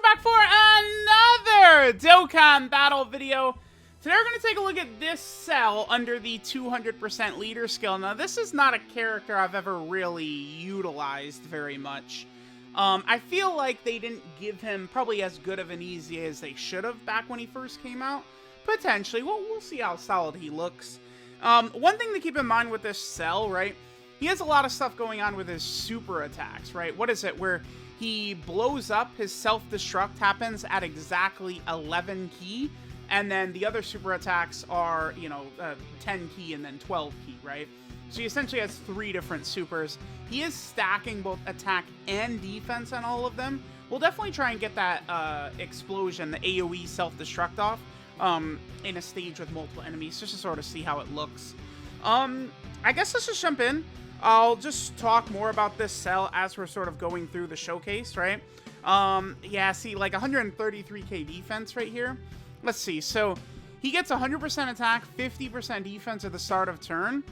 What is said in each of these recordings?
back for another Dokkan battle video. Today we're going to take a look at this cell under the 200% leader skill. Now, this is not a character I've ever really utilized very much. I feel like they didn't give him probably as good of an EZA as they should have back when he first came out. Potentially. We'll see how solid he looks. One thing to keep in mind with this cell, right? He has a lot of stuff going on with his super attacks, right? What is it? Where he blows up, his self-destruct happens at exactly 11 key, and then the other super attacks are, 10 key and then 12 key, right? So he essentially has 3 different supers. He is stacking both attack and defense on all of them. We'll definitely try and get that explosion, the AoE self-destruct off, in a stage with multiple enemies, just to sort of see how it looks. I guess let's just jump in. I'll just talk more about this cell as we're sort of going through the showcase, right? Yeah, see, like 133k defense right here. Let's see, so he gets 100% attack, 50% defense at the start of turn.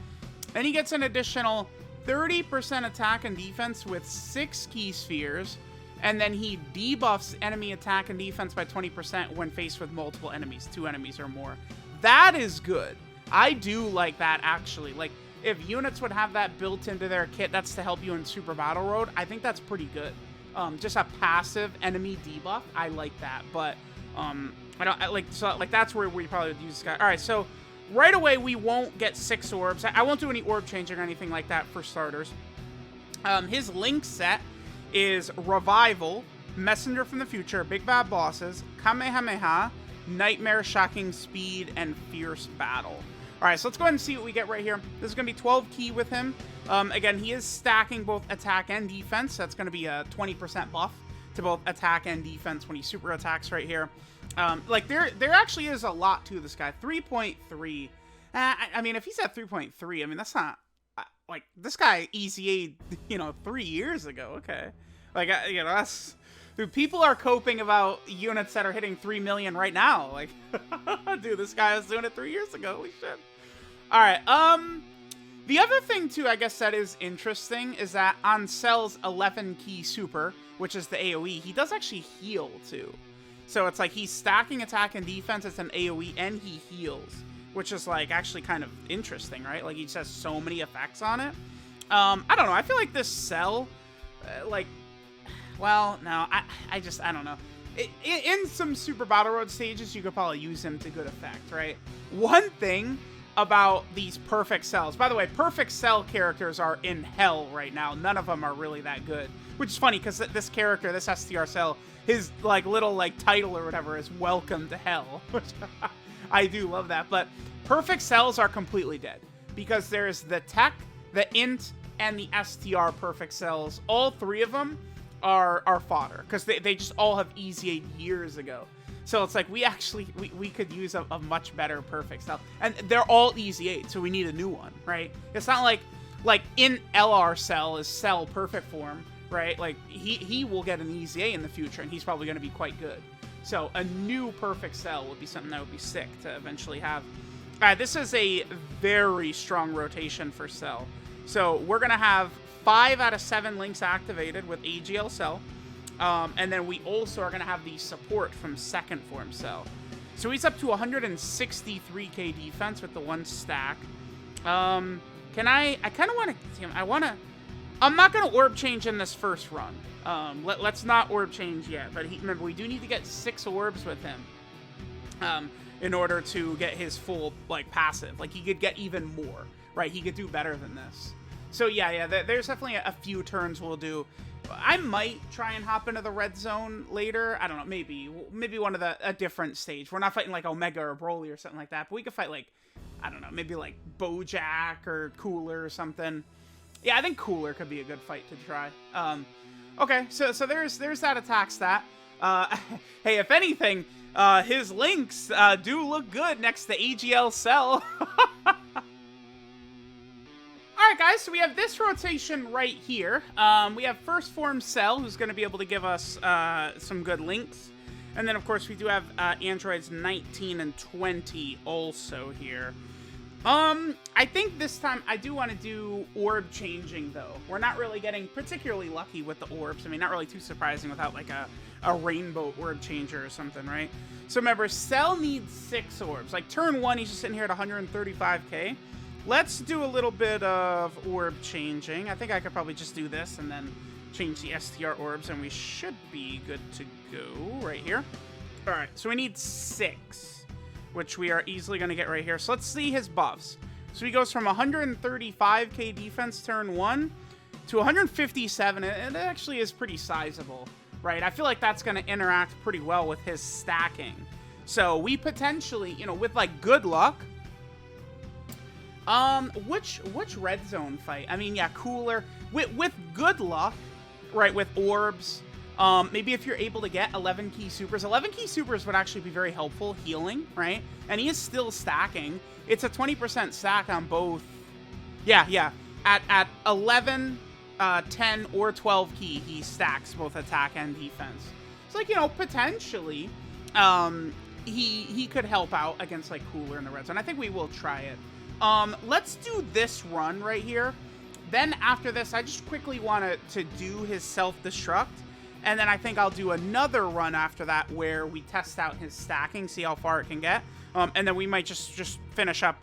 Then he gets an additional 30% attack and defense with 6 key spheres. And then he debuffs enemy attack and defense by 20% when faced with multiple enemies, 2 enemies or more. That is good. I do like that, actually. Like, if units would have that built into their kit, that's to help you in Super Battle Road, I think that's pretty good. Just a passive enemy debuff, I like that. But, that's where we probably would use this guy. Alright, so, right away, we won't get 6 orbs. I won't do any orb changing or anything like that for starters. His link set is Revival, Messenger from the Future, Big Bad Bosses, Kamehameha, Nightmare, Shocking Speed, and Fierce Battle. Alright, so let's go ahead and see what we get right here. This is going to be 12 key with him. Again, he is stacking both attack and defense. That's going to be a 20% buff to both attack and defense when he super attacks right here. There actually is a lot to this guy. 3.3. I mean, if he's at 3.3, I mean, that's not... Like, this guy EZA'd, 3 years ago. Okay. Like, that's... Dude, people are coping about units that are hitting 3 million right now. Like, dude, this guy was doing it 3 years ago. Holy shit. Alright, the other thing, too, I guess that is interesting is that on Cell's 11 key super, which is the AoE, he does actually heal, too. So it's like he's stacking attack and defense as an AoE, and he heals, which is, like, actually kind of interesting, right? Like, he just has so many effects on it. I don't know. I feel like this Cell, well, no, I don't know. In some Super Battle Road stages, you could probably use him to good effect, right? One thing about these Perfect Cells, by the way, Perfect Cell characters are in hell right now. None of them are really that good, which is funny because this character, this STR Cell, his little title or whatever is Welcome to Hell, which I do love that. But Perfect Cells are completely dead because there's the Tech, the Int, and the STR Perfect Cells. All 3 of them are fodder because they just all have EZA'd years ago. So it's like we could use a much better Perfect Cell, and they're all EZA'd, so we need a new one, right? It's not like in LR Cell is Cell Perfect Form, right? Like he will get an EZA in the future, and he's probably going to be quite good. So a new Perfect Cell would be something that would be sick to eventually have. This is a very strong rotation for Cell. So we're going to have 5 out of 7 links activated with AGL Cell. And then we also are going to have the support from Second Form Cell. So he's up to 163k defense with the 1 stack. I kind of want to... I'm not going to orb change in this first run. Let's not orb change yet. But remember, we do need to get 6 orbs with him. In order to get his full, passive. He could get even more, right? He could do better than this. So, yeah, there's definitely a few turns we'll do. I might try and hop into the red zone later. I don't know, maybe one of a different stage. We're not fighting, Omega or Broly or something like that, but we could fight, I don't know, maybe, Bojack or Cooler or something. Yeah, I think Cooler could be a good fight to try. Okay, so there's that attack stat. Hey, if anything... his links do look good next to AGL Cell. Alright guys, so we have this rotation right here. We have First Form Cell, who's going to be able to give us some good links. And then, of course, we do have androids 19 and 20 also here. I think this time I do want to do orb changing, though. We're not really getting particularly lucky with the orbs. I mean, not really too surprising without, like, a rainbow orb changer or something, right? So remember, Cell needs 6 orbs. Like, turn 1, he's just sitting here at 135k. Let's do a little bit of orb changing. I think I could probably just do this and then change the STR orbs, and we should be good to go right here. All right, so we need 6. Which we are easily going to get right here. So let's see his buffs. So he goes from 135k defense turn 1 to 157. It actually is pretty sizable, right? I feel like that's going to interact pretty well with his stacking. So we potentially, you know, with like good luck. Which red zone fight? I mean, yeah, cooler. With good luck, right, with orbs. Maybe if you're able to get 11 key supers. 11 key supers would actually be very helpful healing, right? And he is still stacking. It's a 20% stack on both. Yeah. At 11, 10, or 12 key, he stacks both attack and defense. So, like, you know, potentially, he could help out against, like, cooler in the red zone. I think we will try it. Let's do this run right here. Then after this, I just quickly want to do his self-destruct. And then I think I'll do another run after that where we test out his stacking, see how far it can get. And then we might just finish up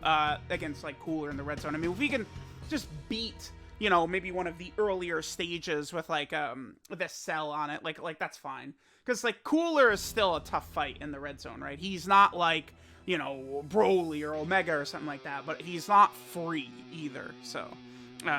against, like, cooler in the red zone. I mean, if we can just beat, you know, maybe one of the earlier stages with, like, this cell on it, like that's fine. Because, like, cooler is still a tough fight in the red zone, right? He's not, like, you know, Broly or Omega or something like that. But he's not free either. So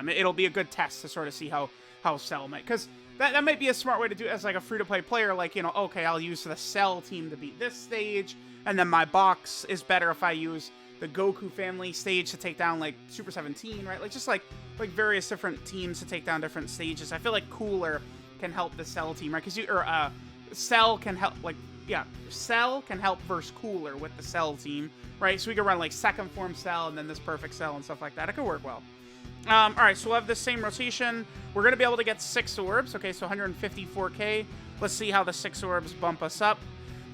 it'll be a good test to sort of see how Cell might... Because... That might be a smart way to do it as, like, a free-to-play player. Like, you know, okay, I'll use the Cell team to beat this stage, and then my box is better if I use the Goku family stage to take down, like, Super 17, right? Like, just, like various different teams to take down different stages. I feel like Cooler can help the Cell team, right? Because Cell can help, like, yeah, Cell can help versus Cooler with the Cell team, right? So we can run, like, second form Cell and then this perfect Cell and stuff like that. It could work well. All right, so we'll have the same rotation. We're going to be able to get 6 orbs. Okay, so 154k. Let's see how the 6 orbs bump us up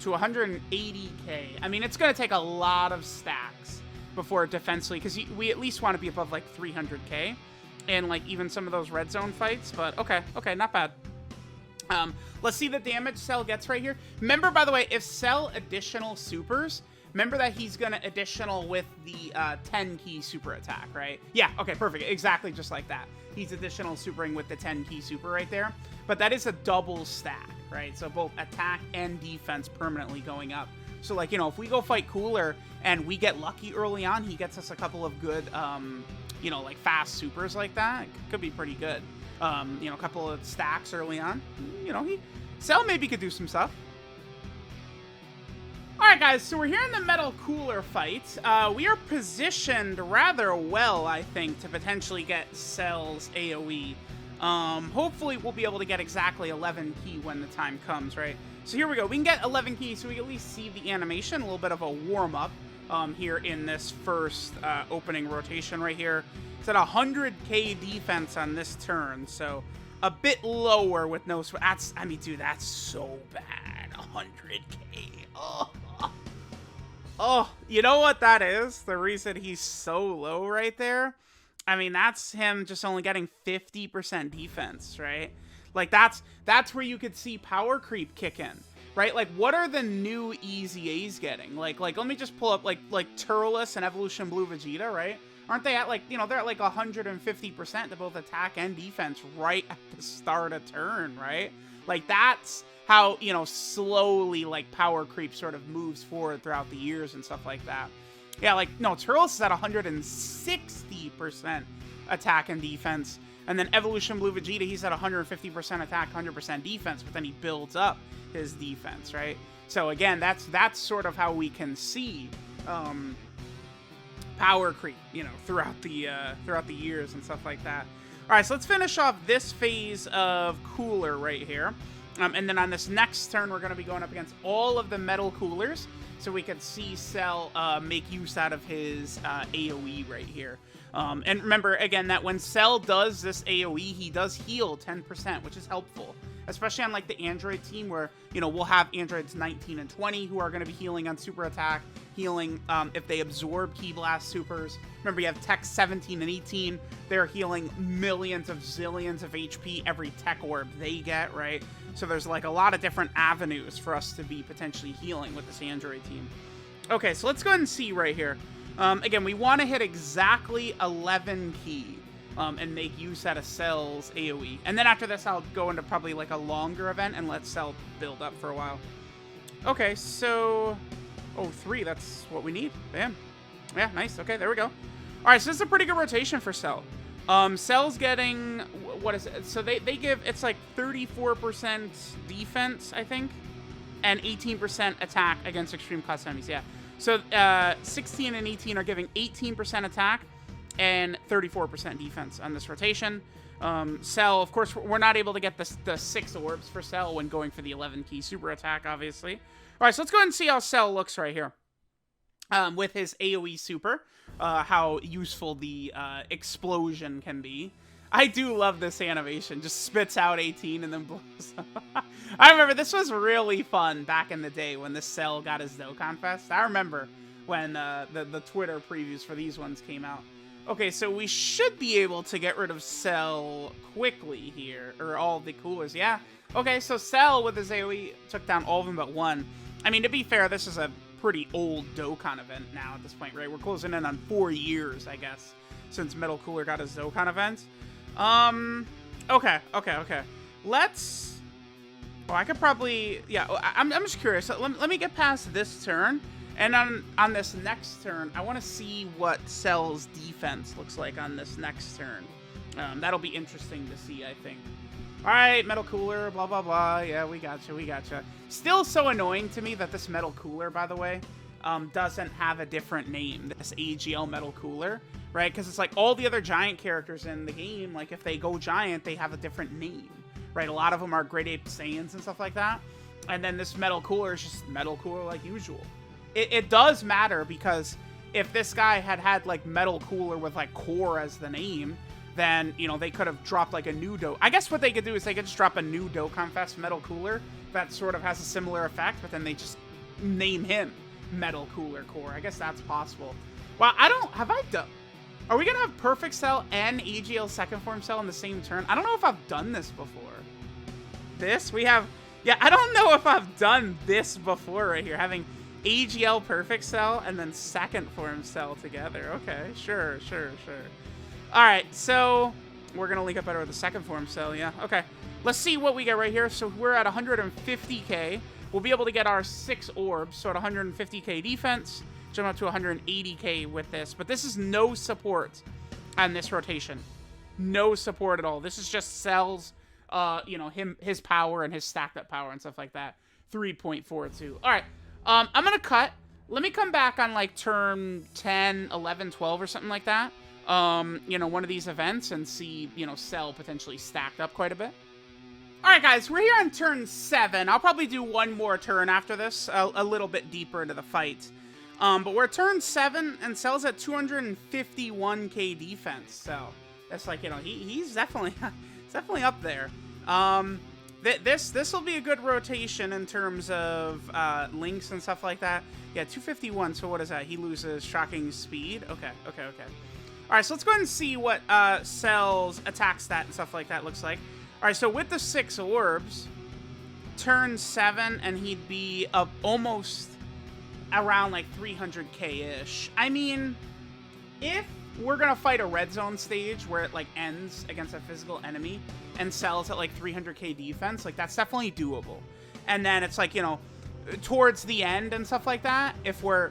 to 180k. I mean, it's going to take a lot of stacks before defensively, because we at least want to be above, like, 300k. And, like, even some of those red zone fights. But, okay, not bad. Let's see the damage Cell gets right here. Remember, by the way, if Cell additional supers... Remember that he's going to additional with the 10 key super attack, right? Yeah, okay, perfect. Exactly just like that. He's additional supering with the 10 key super right there. But that is a double stack, right? So both attack and defense permanently going up. So, like, you know, if we go fight Cooler and we get lucky early on, he gets us a couple of good, you know, like, fast supers like that. It could be pretty good. You know, a couple of stacks early on. You know, Cell maybe could do some stuff. Alright guys, so we're here in the Metal Cooler fight. We are positioned rather well, I think, to potentially get Cell's AoE. Hopefully we'll be able to get exactly 11 key when the time comes, right? So here we go. We can get 11 key, so we can at least see the animation, a little bit of a warm-up here in this first opening rotation right here. It's at 100k defense on this turn, so a bit lower with no... That's, I mean, dude, that's so bad. 100k. Oh, you know what that is? The reason he's so low right there? I mean, that's him just only getting 50% defense, right? Like, that's where you could see power creep kick in, right? Like, what are the new EZAs getting? Like let me just pull up, like Turles and Evolution Blue Vegeta, right? Aren't they at, like, you know, they're at, like, 150% to both attack and defense right at the start of turn, right? Like, that's... how, you know, slowly, like, power creep sort of moves forward throughout the years and stuff like that. Yeah, like, no, Turles is at 160% attack and defense. And then Evolution Blue Vegeta, he's at 150% attack, 100% defense, but then he builds up his defense, right? So, again, that's sort of how we can see power creep, you know, throughout the years and stuff like that. All right, so let's finish off this phase of Cooler right here. And then on this next turn, we're going to be going up against all of the Metal Coolers, so we can see Cell make use out of his AoE right here. And remember, again, that when Cell does this AoE, he does heal 10%, which is helpful, especially on like the Android team where, you know, we'll have Androids 19 and 20 who are going to be healing on super attack, healing if they absorb Ki Blast supers. Remember, you have Tech 17 and 18. They're healing millions of zillions of HP every Tech Orb they get, right? So there's like a lot of different avenues for us to be potentially healing with this Android team. Okay, so let's go ahead and see right here. Again, we want to hit exactly 11 Ki and make use out of Cell's AoE. And then after this, I'll go into probably like a longer event and let Cell build up for a while. Okay, so... Oh, 3, that's what we need. Bam. Yeah, nice. Okay, there we go. All right, so this is a pretty good rotation for Cell. Cell's getting... What is it? So they give... It's like 34% defense, I think, and 18% attack against extreme class enemies. Yeah. So 16 and 18 are giving 18% attack and 34% defense on this rotation. Cell, of course, we're not able to get the 6 orbs for Cell when going for the 11 Ki super attack, obviously. All right, so let's go ahead and see how Cell looks right here. With his AoE super, how useful the explosion can be. I do love this animation. Just spits out 18 and then blows up. I remember this was really fun back in the day when the Cell got his Dokkan Fest. I remember when the Twitter previews for these ones came out. Okay, so we should be able to get rid of Cell quickly here, or all the coolers. Yeah. Okay, so Cell with his AoE took down all of them but one. I mean, to be fair, this is a pretty old Dokkan event now at this point, right? We're closing in on 4 years, I guess, since Metal Cooler got his Dokkan event. Okay. Let's... Oh, I could probably... Yeah, I'm just curious. So let me get past this turn. And on this next turn, I want to see what Cell's defense looks like on this next turn. That'll be interesting to see, I think. All right, Metal Cooler, blah, blah, blah. Yeah, we gotcha. Still so annoying to me that this Metal Cooler, by the way, doesn't have a different name, this AGL Metal Cooler, right? Because it's like all the other giant characters in the game, like if they go giant, they have a different name, right? A lot of them are Great Ape Saiyans and stuff like that. And then this Metal Cooler is just Metal Cooler like usual. It does matter because if this guy had like Metal Cooler with like Core as the name, then, you know, they could have dropped like a new I guess what they could do is they could just drop a new Dokkan Fest Metal Cooler that sort of has a similar effect, but then they just name him Metal Cooler Core. I guess that's possible. Well, are we gonna have Perfect Cell and AGL Second Form Cell in the same turn? I don't know if I've done this before. Yeah, I don't know if I've done this before right here, having AGL Perfect Cell and then Second Form Cell together. Okay, sure. All right, so we're going to link up better with the Second Form Cell, yeah. Okay, let's see what we get right here. So we're at 150k. We'll be able to get our 6 orbs, so at 150k defense, jump up to 180k with this. But this is no support on this rotation. No support at all. This is just Cell's, you know, his power and his stacked up power and stuff like that. 3.42. All right, I'm going to cut. Let me come back on like turn 10, 11, 12 or something like that. You know, one of these events and see, you know, Cell potentially stacked up quite a bit. All right, guys, we're here on turn 7. I'll probably do one more turn after this, a little bit deeper into the fight. But we're turn 7 and Cell's at 251k defense. So that's like, you know, he's definitely up there. This will be a good rotation in terms of links and stuff like that. Yeah, 251. So what is that? He loses shocking speed. Okay. All right, so let's go ahead and see what Cell's attack stat and stuff like that looks like. All right, so with the 6 orbs, turn 7, and he'd be up almost around like 300k-ish. I mean, if we're going to fight a red zone stage where it like ends against a physical enemy and Cell's at like 300k defense, like that's definitely doable. And then it's like, you know, towards the end and stuff like that, if we're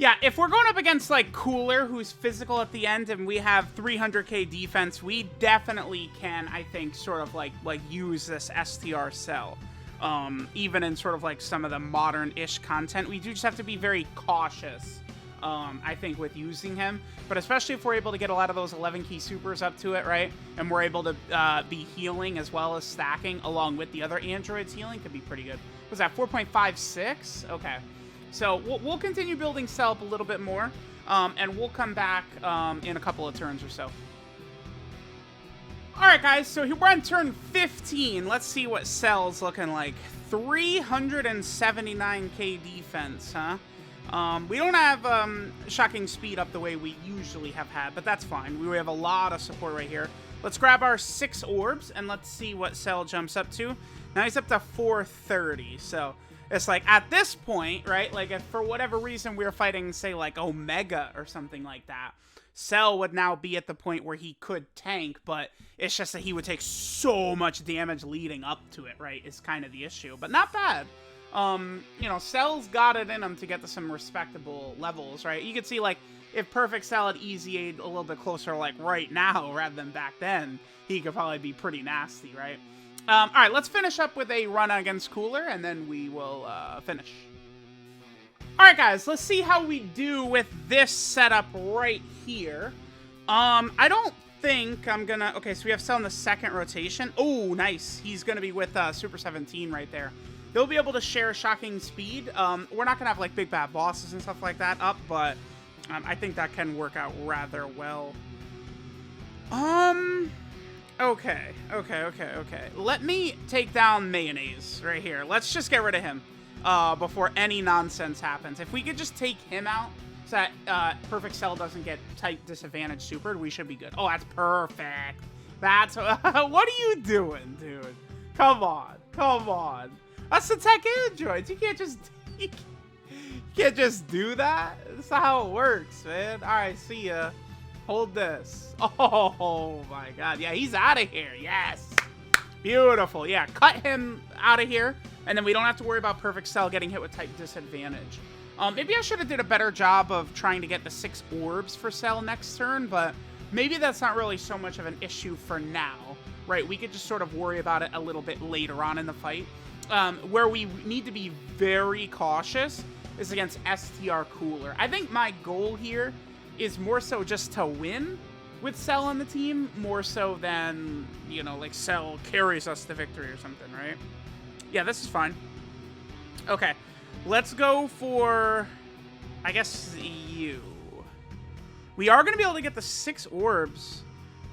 going up against, like, Cooler, who's physical at the end, and we have 300k defense, we definitely can, I think, sort of, like use this STR Cell. Even in sort of, like, some of the modern-ish content. We do just have to be very cautious, I think, with using him. But especially if we're able to get a lot of those 11 Ki supers up to it, right? And we're able to be healing as well as stacking, along with the other androids healing, could be pretty good. Was that 4.56? Okay. So we'll continue building Cell up a little bit more, and we'll come back in a couple of turns or so. Alright, guys, so here we're on turn 15. Let's see what Cell's looking like. 379k defense, huh? We don't have shocking speed up the way we usually have had, but that's fine. We have a lot of support right here. Let's grab our 6 orbs, and let's see what Cell jumps up to. Now he's up to 430, so it's like, at this point, right, like, if for whatever reason we were fighting, say, like, Omega or something like that, Cell would now be at the point where he could tank, but it's just that he would take so much damage leading up to it, right, is kind of the issue. But not bad. You know, Cell's got it in him to get to some respectable levels, right? You could see, like, if Perfect Cell had EZA'd a little bit closer, like, right now, rather than back then, he could probably be pretty nasty, right? Alright, let's finish up with a run against Cooler, and then we will, finish. Alright, guys, let's see how we do with this setup right here. I don't think I'm gonna... Okay, so we have Cell in the second rotation. Oh, nice. He's gonna be with, Super 17 right there. They'll be able to share shocking speed. We're not gonna have, like, big bad bosses and stuff like that up, but I think that can work out rather well. Okay. Let me take down Mayonnaise right here. Let's just get rid of him before any nonsense happens. If we could just take him out so that Perfect Cell doesn't get type disadvantage supered, we should be good. Oh, that's perfect. That's... what are you doing, dude? Come on. That's the tech androids. You can't just do that. That's not how it works, man. All right, see ya. Hold this. Oh my god. Yeah, he's out of here. Yes. Beautiful. Yeah, cut him out of here, and then we don't have to worry about Perfect Cell getting hit with type disadvantage. Maybe I should have did a better job of trying to get the 6 orbs for Cell next turn, but maybe that's not really so much of an issue for now, right? We could just sort of worry about it a little bit later on in the fight. Where we need to be very cautious is against STR Cooler. I think my goal here is more so just to win with Cell on the team, more so than, you know, like Cell carries us to victory or something, right? Yeah, this is fine. Okay, let's go for, I guess, you. We are going to be able to get the 6 orbs.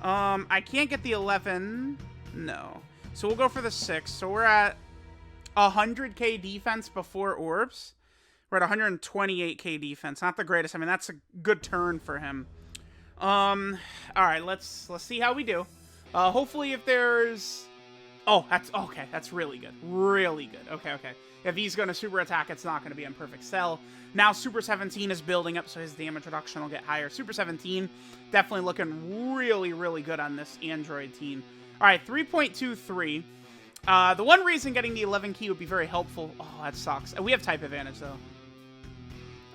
I can't get the 11. No. So we'll go for the 6. So we're at 100k defense before orbs. We're at 128k defense. Not the greatest. I mean, that's a good turn for him. All right, let's see how we do. Hopefully if there's... Oh, that's okay. That's really good. Really good. Okay. If he's going to super attack, it's not going to be on Perfect Cell. Now Super 17 is building up, so his damage reduction will get higher. Super 17 definitely looking really good on this Android team. All right, 3.23. The one reason getting the 11 key would be very helpful. Oh, that sucks. We have type advantage, though.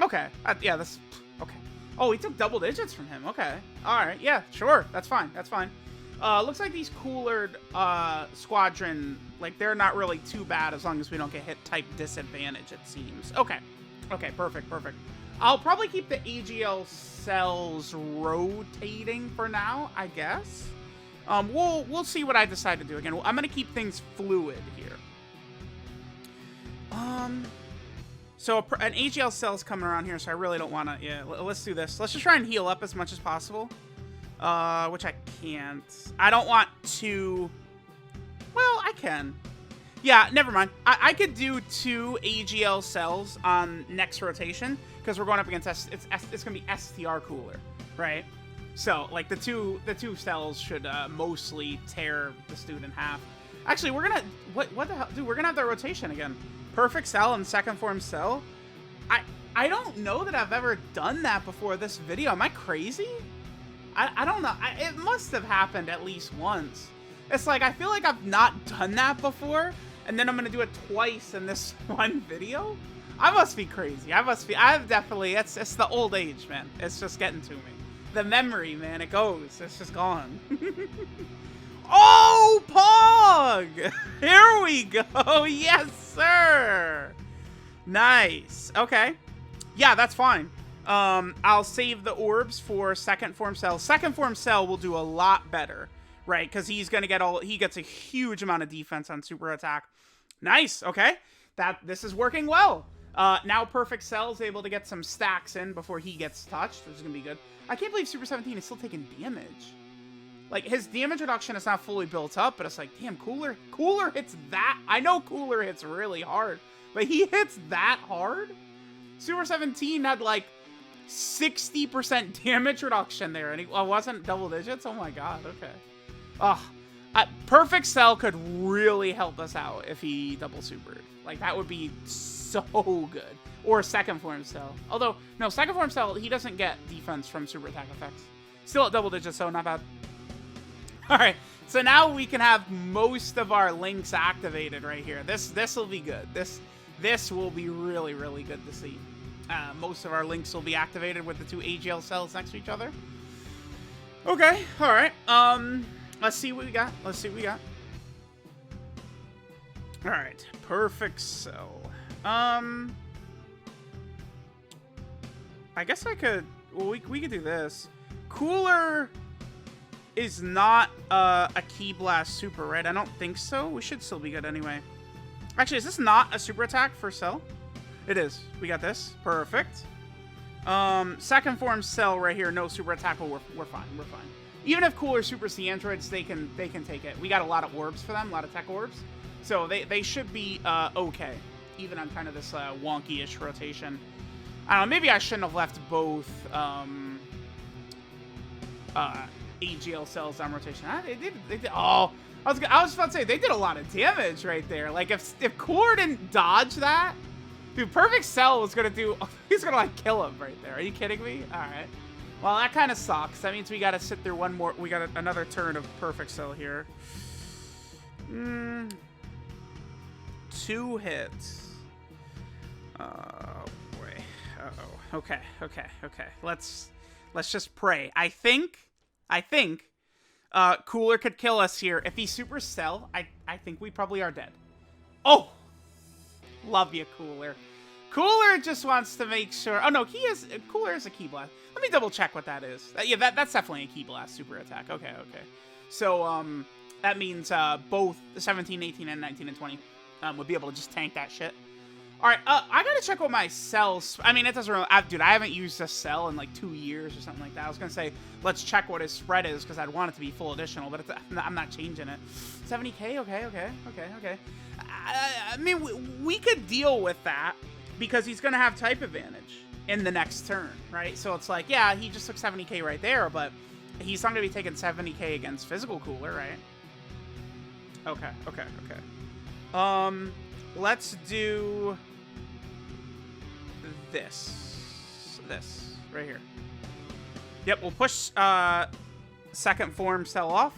Okay. Yeah, that's... Okay. Oh, he took double digits from him. Okay. Alright, yeah, sure. That's fine. Looks like these Cooler Squadron, like, they're not really too bad as long as we don't get hit type disadvantage, it seems. Okay. Okay, perfect. I'll probably keep the AGL cells rotating for now, I guess. We'll see what I decide to do. Again, I'm going to keep things fluid here. So an AGL cell's coming around here, so I really don't want to... Yeah, let's do this. Let's just try and heal up as much as possible. Which I can't. I don't want to... Well, I can. Yeah, never mind. I could do 2 AGL cells on next rotation, because we're going up against... It's going to be STR Cooler, right? So, like, the two cells should mostly tear this dude in half. Actually, we're gonna... What the hell? Dude, we're gonna have the rotation again. Perfect Cell and second form Cell? I don't know that I've ever done that before this video. Am I crazy? I don't know. It must have happened at least once. It's like, I feel like I've not done that before, and then I'm gonna do it twice in this one video? I must be crazy. I've definitely... It's the old age, man. It's just getting to me. The memory, man, it goes. It's just gone. Oh, Pog! Here we go. Yes, sir. Nice. Okay. Yeah, that's fine. I'll save the orbs for second form Cell. Second form Cell will do a lot better, right? Because he's gonna get he gets a huge amount of defense on super attack. Nice. Okay. This is working well. Now Perfect Cell is able to get some stacks in before he gets touched, which is gonna be good. I can't believe Super 17 is still taking damage. Like, his damage reduction is not fully built up, but it's like, damn, Cooler hits that. I know Cooler hits really hard, but he hits that hard? Super 17 had, like, 60% damage reduction there, and he wasn't double digits? Oh my god, okay. Perfect Cell could really help us out if he double supered. Like, that would be so good. Or second form Cell. Although, no, second form Cell, he doesn't get defense from super attack effects. Still at double digits, so not bad. Alright, so now we can have most of our links activated right here. This will be good. This will be really, really good to see. Most of our links will be activated with the two AGL cells next to each other. Okay, alright. Let's see what we got. Let's see what we got. Alright, Perfect Cell. I guess I could... Well, we could do this. Cooler is not a Ki Blast super, right? I don't think so. We should still be good anyway. Actually, is this not a super attack for Cell? It is. We got this. Perfect. Second form Cell right here. No super attack, but we're fine. We're fine. Even if Cooler supers the androids, they can take it. We got a lot of orbs for them, a lot of tech orbs. So they should be okay. Even on kind of this wonky-ish rotation. I don't know, maybe I shouldn't have left both AGL cells on rotation. They did. Oh, I was about to say they did a lot of damage right there. Like if Cooler didn't dodge that, dude, Perfect Cell was gonna do. He's gonna like kill him right there. Are you kidding me? All right. Well, that kind of sucks. That means we gotta sit through one more. We got another turn of Perfect Cell here. 2 hits. Oh boy. Uh-oh. Okay. Let's just pray. I think Cooler could kill us here. If he super Cell, I think we probably are dead. Oh! Love you, Cooler. Cooler just wants to make sure... Oh, no, Cooler is a Ki Blast. Let me double check what that is. Yeah, that's definitely a Ki Blast super attack. Okay. So, that means both the 17, 18, and 19, and 20 would be able to just tank that shit. Alright, I gotta check what my cells... I mean, it doesn't really... Dude, I haven't used a cell in like 2 years or something like that. I was gonna say, let's check what his spread is, because I'd want it to be full additional, but I'm not changing it. 70k? Okay. I mean, we could deal with that, because he's gonna have type advantage in the next turn, right? So it's like, yeah, he just took 70k right there, but he's not gonna be taking 70k against physical Cooler, right? Okay. Let's do... This right here. Yep, we'll push second form Cell off.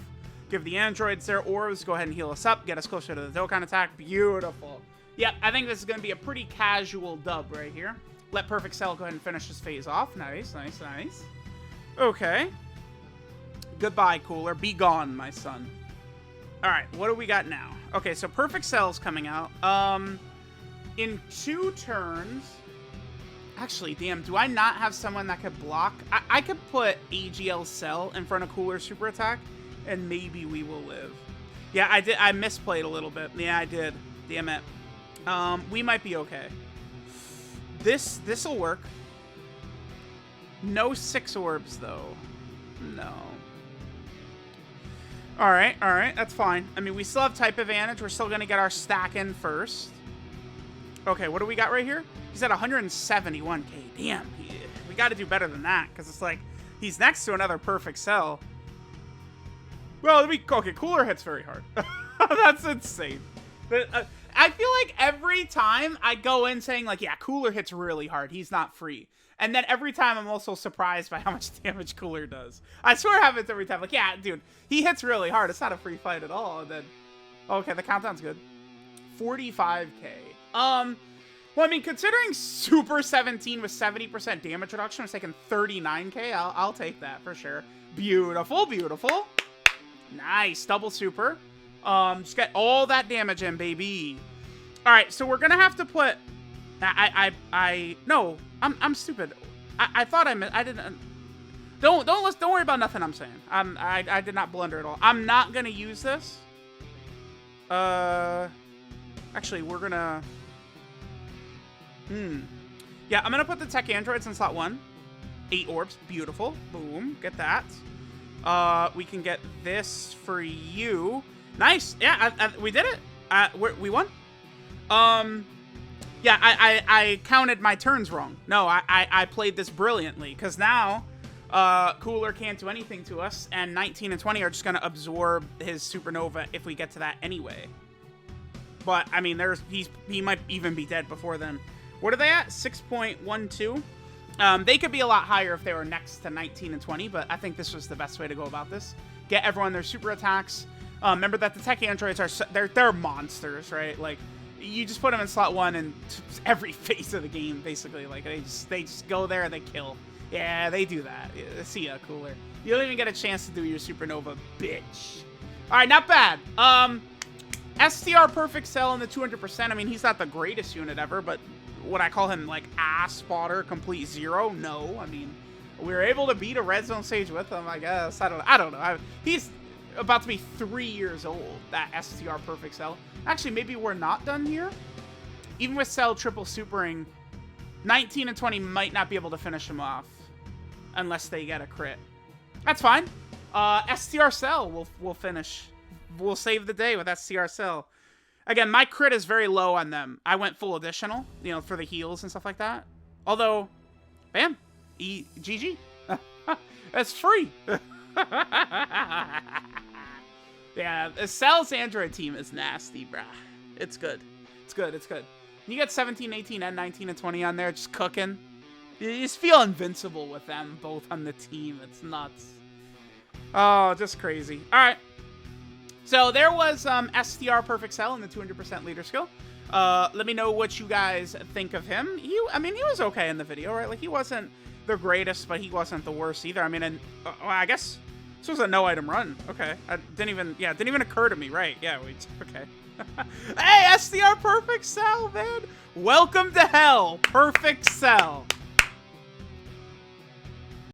Give the androids their orbs. Go ahead and heal us up. Get us closer to the Dokkan attack. Beautiful. Yep, I think this is going to be a pretty casual dub right here. Let Perfect Cell go ahead and finish his phase off. Nice. Okay. Goodbye, Cooler. Be gone, my son. Alright, what do we got now? Okay, so Perfect Cell's coming out. In 2 turns... Actually, damn, do I not have someone that could block? I could put AGL Cell in front of Cooler super attack, and maybe we will live. Yeah, I did. I misplayed a little bit. Yeah, I did. Damn it. We might be okay. This'll work. No 6 orbs, though. No. Alright, that's fine. I mean, we still have type advantage. We're still going to get our stack in first. Okay, what do we got right here? He's at 171k. Damn, we got to do better than that, because it's like, he's next to another Perfect Cell. Well, okay, Cooler hits very hard. That's insane. I feel like every time I go in saying, like, yeah, Cooler hits really hard. He's not free. And then every time I'm also surprised by how much damage Cooler does. I swear it happens every time. Like, yeah, dude, he hits really hard. It's not a free fight at all. And then, okay, the countdown's good. 45k. Well, I mean, considering Super 17 with 70% damage reduction was taking 39k, I'll take that for sure. Beautiful. Nice, double super. Just get all that damage in, baby. All right, so we're gonna have to put. No, I'm stupid. I thought I didn't. Don't worry about nothing I'm saying. I did not blunder at all. I'm not gonna use this. Actually, we're gonna. Yeah, I'm gonna put the tech androids in slot 1. 8 orbs, beautiful. Boom, get that. We can get this for you. Nice. Yeah, we did it. We won. Yeah, I counted my turns wrong. No, I played this brilliantly, because now Cooler can't do anything to us, and 19 and 20 are just going to absorb his Supernova if we get to that anyway. But, I mean, he might even be dead before then. What are they at? 6.12? They could be a lot higher if they were next to 19 and 20, but I think this was the best way to go about this. Get everyone their super attacks. Remember that the tech androids are they're monsters, right? Like, you just put them in slot 1 in every phase of the game, basically. Like, they just go there and they kill. Yeah, they do that. Yeah, see ya, Cooler. You don't even get a chance to do your Supernova, bitch. All right, not bad. STR Perfect Cell in the 200%. I mean, he's not the greatest unit ever, but would I call him, like, ass spotter, complete zero? No. I mean, we were able to beat a red zone stage with him, I guess. I don't know. He's about to be 3 years old, that STR Perfect Cell. Actually, maybe we're not done here. Even with Cell triple supering, 19 and 20 might not be able to finish him off unless they get a crit. That's fine. STR Cell will finish. We'll save the day with STR Cell. Again, my crit is very low on them. I went full additional, you know, for the heals and stuff like that. Although, bam, GG. That's free. Yeah, the Cell's Android team is nasty, bruh. It's good. It's good. It's good. You get 17, 18, and 19 and 20 on there, just cooking. You just feel invincible with them both on the team. It's nuts. Oh, just crazy. All right. So there was STR Perfect Cell in the 200% leader skill. Let me know what you guys think of him. I mean, he was okay in the video, right? Like, he wasn't the greatest, but he wasn't the worst either. I mean, and well, I guess this was a no-item run. Okay. It didn't even occur to me, right? Yeah, wait. Okay. Hey, STR Perfect Cell, man. Welcome to hell, Perfect Cell.